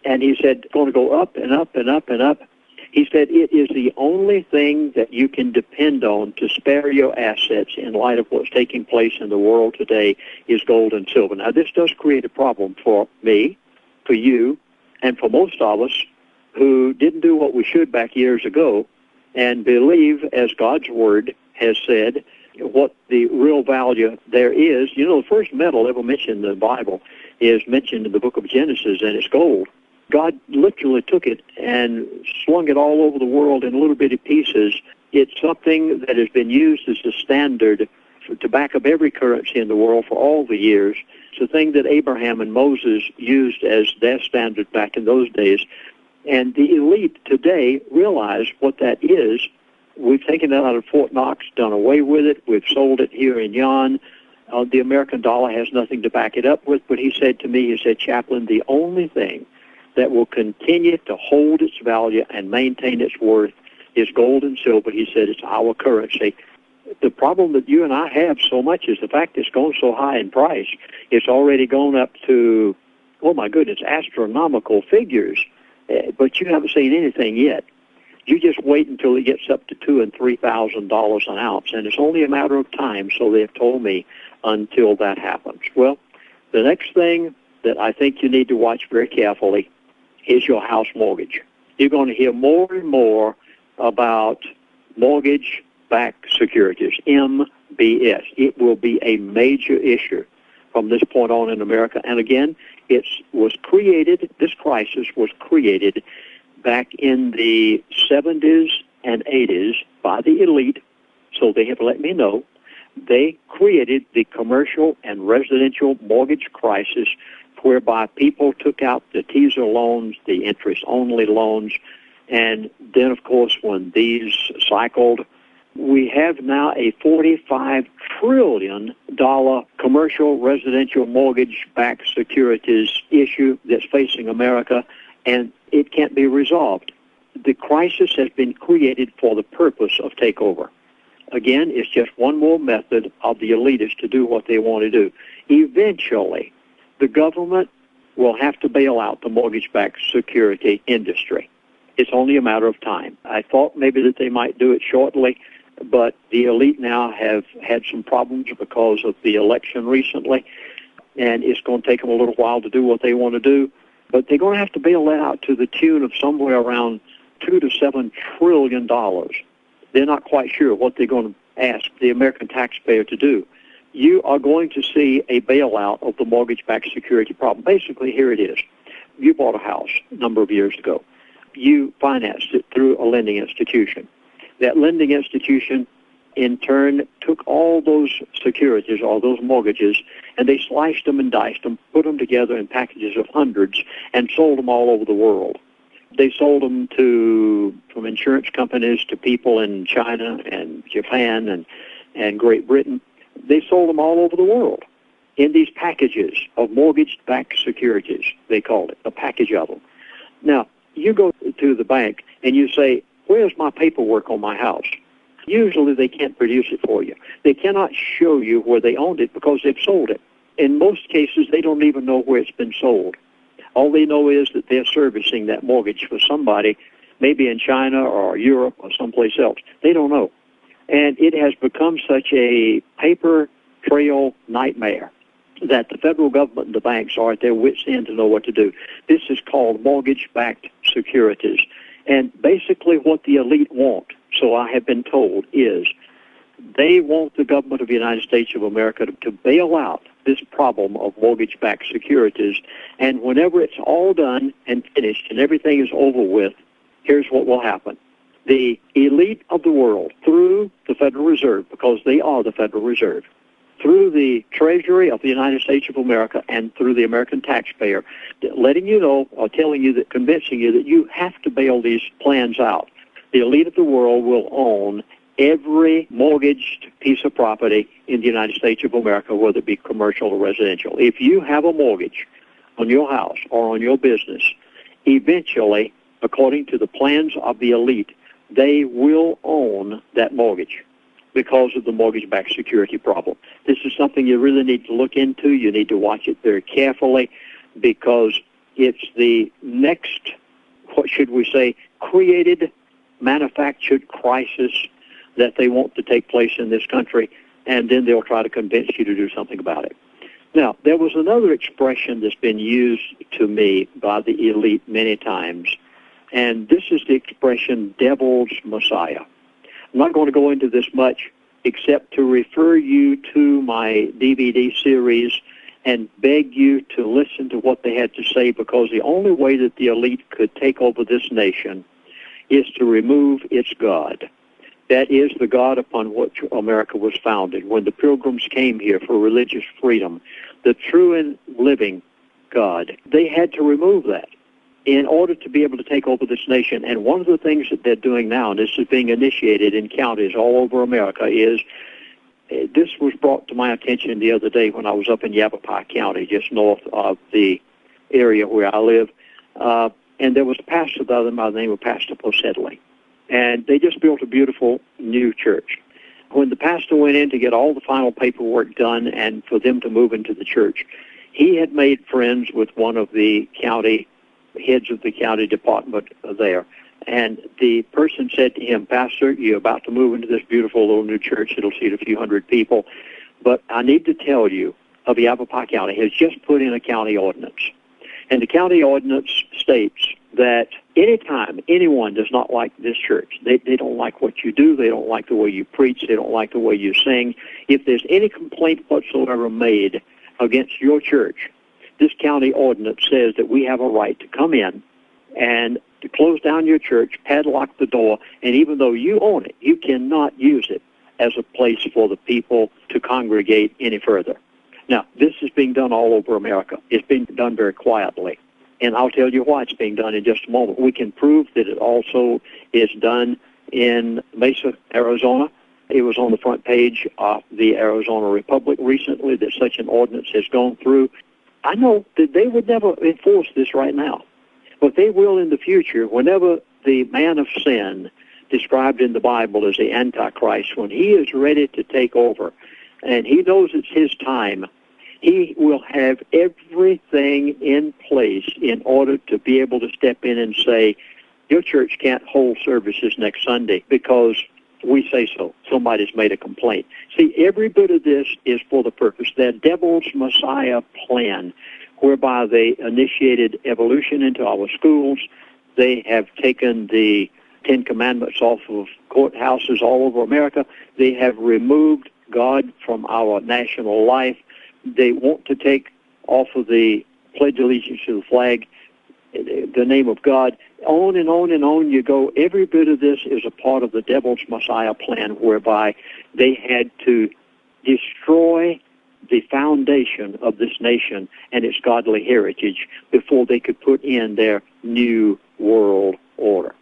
And he said, it's going to go up and up and up and up. He said, it is the only thing that you can depend on to spare your assets in light of what's taking place in the world today is gold and silver. Now, this does create a problem for me, for you, and for most of us who didn't do what we should back years ago and believe, as God's Word has said, what the real value there is. You know, the first metal ever mentioned in the Bible is mentioned in the book of Genesis, and it's gold. God literally took it and slung it all over the world in little bitty pieces. It's something that has been used as a standard to back up every currency in the world for all the years. It's a thing that Abraham and Moses used as their standard back in those days. And the elite today realize what that is. We've taken that out of Fort Knox, done away with it. We've sold it here in Yon. The American dollar has nothing to back it up with. But he said to me, he said, Chaplain, the only thing that will continue to hold its value and maintain its worth is gold and silver. He said it's our currency. The problem that you and I have so much is the fact it's gone so high in price. It's already gone up to, oh my goodness, astronomical figures. But you haven't seen anything yet. You just wait until it gets up to $2,000 and $3,000 an ounce, and it's only a matter of time, so they've told me, until that happens. Well, the next thing that I think you need to watch very carefully is your house mortgage. You're going to hear more and more about mortgage-backed securities, MBS. It will be a major issue from this point on in America. And again, this crisis was created back in the 70s and 80s by the elite, so they have let me know. They created the commercial and residential mortgage crisis whereby people took out the teaser loans, the interest-only loans, and then, of course, when these cycled, we have now a $45 trillion commercial residential mortgage-backed securities issue that's facing America, and it can't be resolved. The crisis has been created for the purpose of takeover. Again, it's just one more method of the elitists to do what they want to do. Eventually, the government will have to bail out the mortgage-backed security industry. It's only a matter of time. I thought maybe that they might do it shortly, but the elite now have had some problems because of the election recently, and it's going to take them a little while to do what they want to do. But they're going to have to bail that out to the tune of somewhere around $2 to $7 trillion. They're not quite sure what they're going to ask the American taxpayer to do. You are going to see a bailout of the mortgage-backed security problem. Basically, here it is. You bought a house a number of years ago. You financed it through a lending institution. That lending institution, in turn, took all those securities, all those mortgages, and they sliced them and diced them, put them together in packages of hundreds, and sold them all over the world. They sold them from insurance companies to people in China and Japan and Great Britain. They sold them all over the world in these packages of mortgage-backed securities, they called it, a package of them. Now, you go to the bank and you say, where's my paperwork on my house? Usually they can't produce it for you. They cannot show you where they owned it because they've sold it. In most cases, they don't even know where it's been sold. All they know is that they're servicing that mortgage for somebody, maybe in China or Europe or someplace else. They don't know. And it has become such a paper trail nightmare that the federal government and the banks are at their wits' end to know what to do. This is called mortgage-backed securities. And basically what the elite want, so I have been told, is they want the government of the United States of America to bail out this problem of mortgage-backed securities. And whenever it's all done and finished and everything is over with, here's what will happen. The elite of the world, through the Federal Reserve, because they are the Federal Reserve, through the Treasury of the United States of America and through the American taxpayer, letting you know or telling you that, convincing you that you have to bail these plans out. The elite of the world will own every mortgaged piece of property in the United States of America, whether it be commercial or residential. If you have a mortgage on your house or on your business, eventually, according to the plans of the elite, they will own that mortgage because of the mortgage-backed security problem. This is something you really need to look into. You need to watch it very carefully because It's the next, what should we say, created, manufactured crisis that they want to take place in this country, and then they'll try to convince you to do something about it. Now, there was another expression that's been used to me by the elite many times, and this is the expression devil's Messiah. I'm not going to go into this much except to refer you to my DVD series and beg you to listen to what they had to say, because the only way that the elite could take over this nation is to remove its God. That is the God upon which America was founded. When the Pilgrims came here for religious freedom, the true and living God, they had to remove that in order to be able to take over this nation. And one of the things that they're doing now, and this is being initiated in counties all over America, is this was brought to my attention the other day when I was up in Yavapai County, just north of the area where I live. And there was a pastor there by the name of Pastor Posedley. And they just built a beautiful new church. When the pastor went in to get all the final paperwork done and for them to move into the church, he had made friends with one of the county heads of the county department there. And the person said to him, Pastor, you're about to move into this beautiful little new church. It'll seat a few hundred people. But I need to tell you, of Yavapai County has just put in a county ordinance. And the county ordinance states that anytime anyone does not like this church, they don't like what you do, they don't like the way you preach, they don't like the way you sing, if there's any complaint whatsoever made against your church, this county ordinance says that we have a right to come in and to close down your church, padlock the door, and even though you own it, you cannot use it as a place for the people to congregate any further. Now, this is being done all over America. It's being done very quietly. And I'll tell you why it's being done in just a moment. We can prove that it also is done in Mesa, Arizona. It was on the front page of the Arizona Republic recently that such an ordinance has gone through. I know that they would never enforce this right now, but they will in the future whenever the man of sin described in the Bible as the Antichrist, when he is ready to take over and he knows it's his time, he will have everything in place in order to be able to step in and say, your church can't hold services next Sunday because we say so. Somebody's made a complaint. See, every bit of this is for the purpose. Their devil's Messiah plan, whereby they initiated evolution into our schools. They have taken the Ten Commandments off of courthouses all over America. They have removed God from our national life. They want to take off of the Pledge Allegiance to the flag the name of God. On and on and on you go. Every bit of this is a part of the devil's Messiah plan, whereby they had to destroy the foundation of this nation and its godly heritage before they could put in their new world order.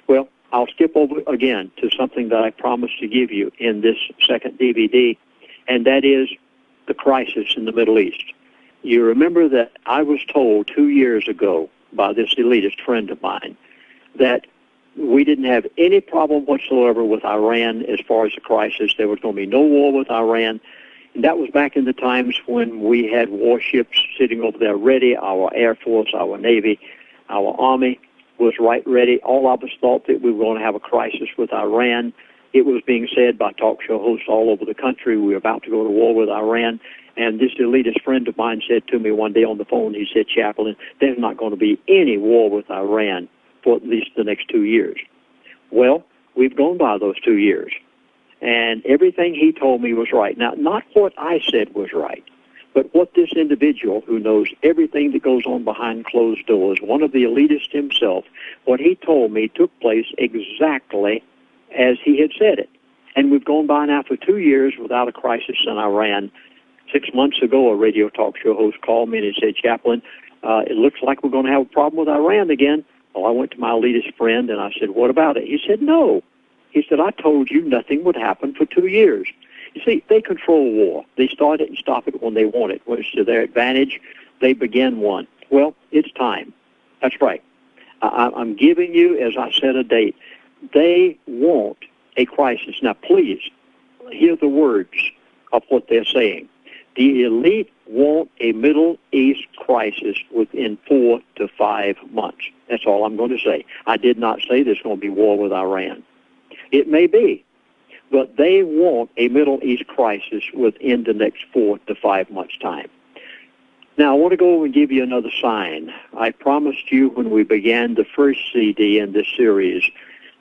Well, I'll skip over again to something that I promised to give you in this second DVD, and that is the crisis in the Middle East. You remember that I was told 2 years ago by this elitist friend of mine that we didn't have any problem whatsoever with Iran as far as the crisis. There was going to be no war with Iran. And that was back in the times when we had warships sitting over there ready, our Air Force, our Navy, our Army was right ready. All of us thought that we were going to have a crisis with Iran. It was being said by talk show hosts all over the country, we were about to go to war with Iran. And this elitist friend of mine said to me one day on the phone, he said, Chaplain, there's not going to be any war with Iran for at least the next 2 years. Well, we've gone by those 2 years. And everything he told me was right. Now, not what I said was right, but what this individual who knows everything that goes on behind closed doors, one of the elitists himself, what he told me took place exactly as he had said it. And we've gone by now for 2 years without a crisis in Iran. 6 months ago, a radio talk show host called me and he said, Chaplain, it looks like we're going to have a problem with Iran again. Well, I went to my elitist friend and I said, what about it? He said, no. He said, I told you nothing would happen for 2 years. You see, they control war. They start it and stop it when they want it. When it's to their advantage, they begin one. Well, it's time. That's right. I'm giving you, as I said, a date. They want a crisis. Now, please, hear the words of what they're saying. The elite want a Middle East crisis within 4 to 5 months. That's all I'm going to say. I did not say there's going to be war with Iran. It may be, but they want a Middle East crisis within the next 4 to 5 months' time. Now, I want to go over and give you another sign. I promised you when we began the first CD in this series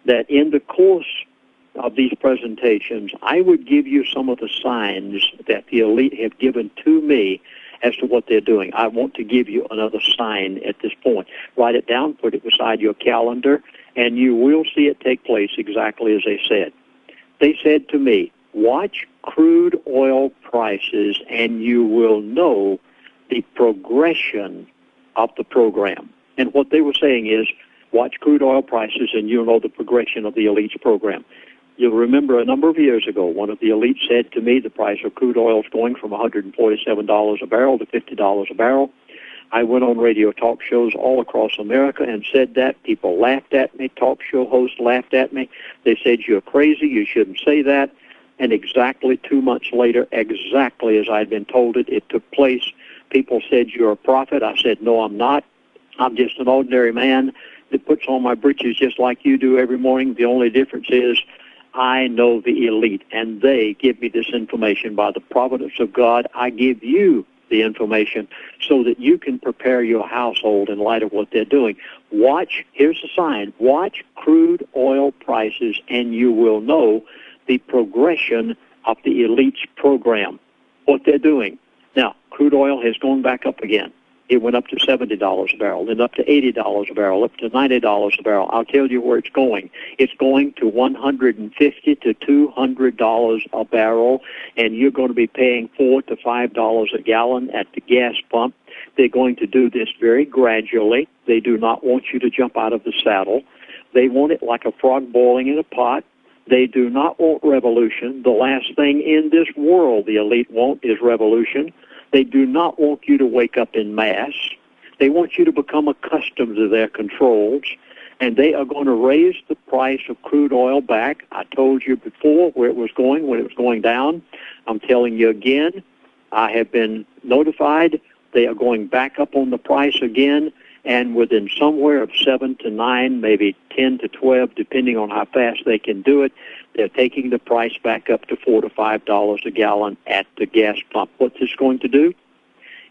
that in the course of these presentations, I would give you some of the signs that the elite have given to me as to what they're doing. I want to give you another sign at this point. Write it down, put it beside your calendar, and you will see it take place exactly as they said. They said to me, watch crude oil prices and you will know the progression of the program. And what they were saying is, watch crude oil prices and you'll know the progression of the elite's program. You'll remember a number of years ago, one of the elites said to me the price of crude oil is going from $147 a barrel to $50 a barrel. I went on radio talk shows all across America and said that. People laughed at me. Talk show hosts laughed at me. They said, you're crazy. You shouldn't say that. And exactly 2 months later, exactly as I'd been told it took place. People said, you're a prophet. I said, no, I'm not. I'm just an ordinary man that puts on my breeches just like you do every morning. The only difference is I know the elite, and they give me this information by the providence of God. I give you the information so that you can prepare your household in light of what they're doing. Watch, here's the sign, watch crude oil prices, and you will know the progression of the elite's program, what they're doing. Now, crude oil has gone back up again. It went up to $70 a barrel, then up to $80 a barrel, up to $90 a barrel. I'll tell you where it's going. It's going to $150 to $200 a barrel, and you're going to be paying $4 to $5 a gallon at the gas pump. They're going to do this very gradually. They do not want you to jump out of the saddle. They want it like a frog boiling in a pot. They do not want revolution. The last thing in this world the elite want is revolution. They do not want you to wake up in mass. They want you to become accustomed to their controls, and they are going to raise the price of crude oil back. I told you before where it was going, when it was going down. I'm telling you again, I have been notified they are going back up on the price again, and within somewhere of 7 to 9, maybe 10 to 12, depending on how fast they can do it, they're taking the price back up to $4 to $5 a gallon at the gas pump. What's this going to do?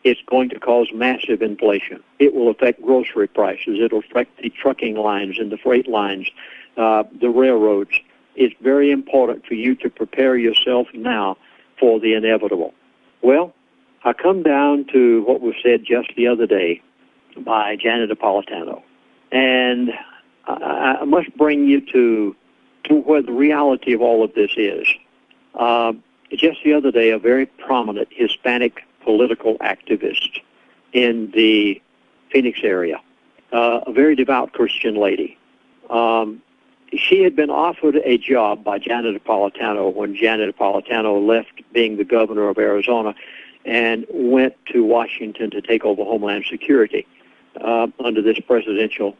It's going to cause massive inflation. It will affect grocery prices. It will affect the trucking lines and the freight lines, the railroads. It's very important for you to prepare yourself now for the inevitable. Well, I come down to what was said just the other day by Janet Napolitano. And I must bring you to where the reality of all of this is. Just the other day, a very prominent Hispanic political activist in the Phoenix area, a very devout Christian lady, she had been offered a job by Janet Napolitano when Janet Napolitano left being the governor of Arizona and went to Washington to take over Homeland Security under this presidential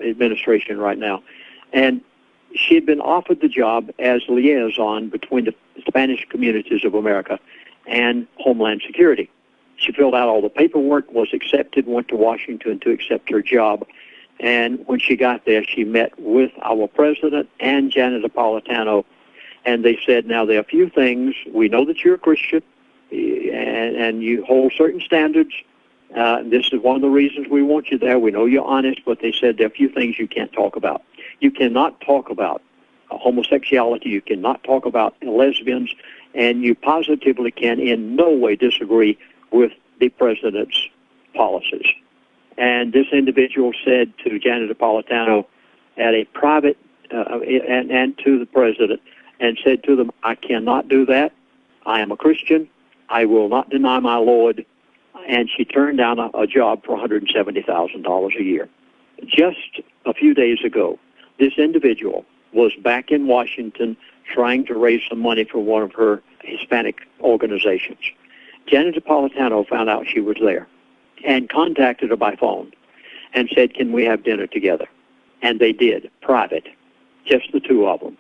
administration right now. And she had been offered the job as liaison between the Spanish communities of America and Homeland Security. She filled out all the paperwork, was accepted, went to Washington to accept her job. And when she got there, she met with our president and Janet Napolitano, and they said, now, there are a few things. We know that you're a Christian, and you hold certain standards. This is one of the reasons we want you there. We know you're honest, but they said there are a few things you can't talk about. You cannot talk about homosexuality. You cannot talk about lesbians, and you positively can in no way disagree with the president's policies. And this individual said to Janet Napolitano at a private, and to the president, and said to them, I cannot do that. I am a Christian. I will not deny my Lord. And she turned down a job for $170,000 a year. Just a few days ago, this individual was back in Washington trying to raise some money for one of her Hispanic organizations. Janet Napolitano found out she was there and contacted her by phone and said, can we have dinner together? And they did, private, just the two of them.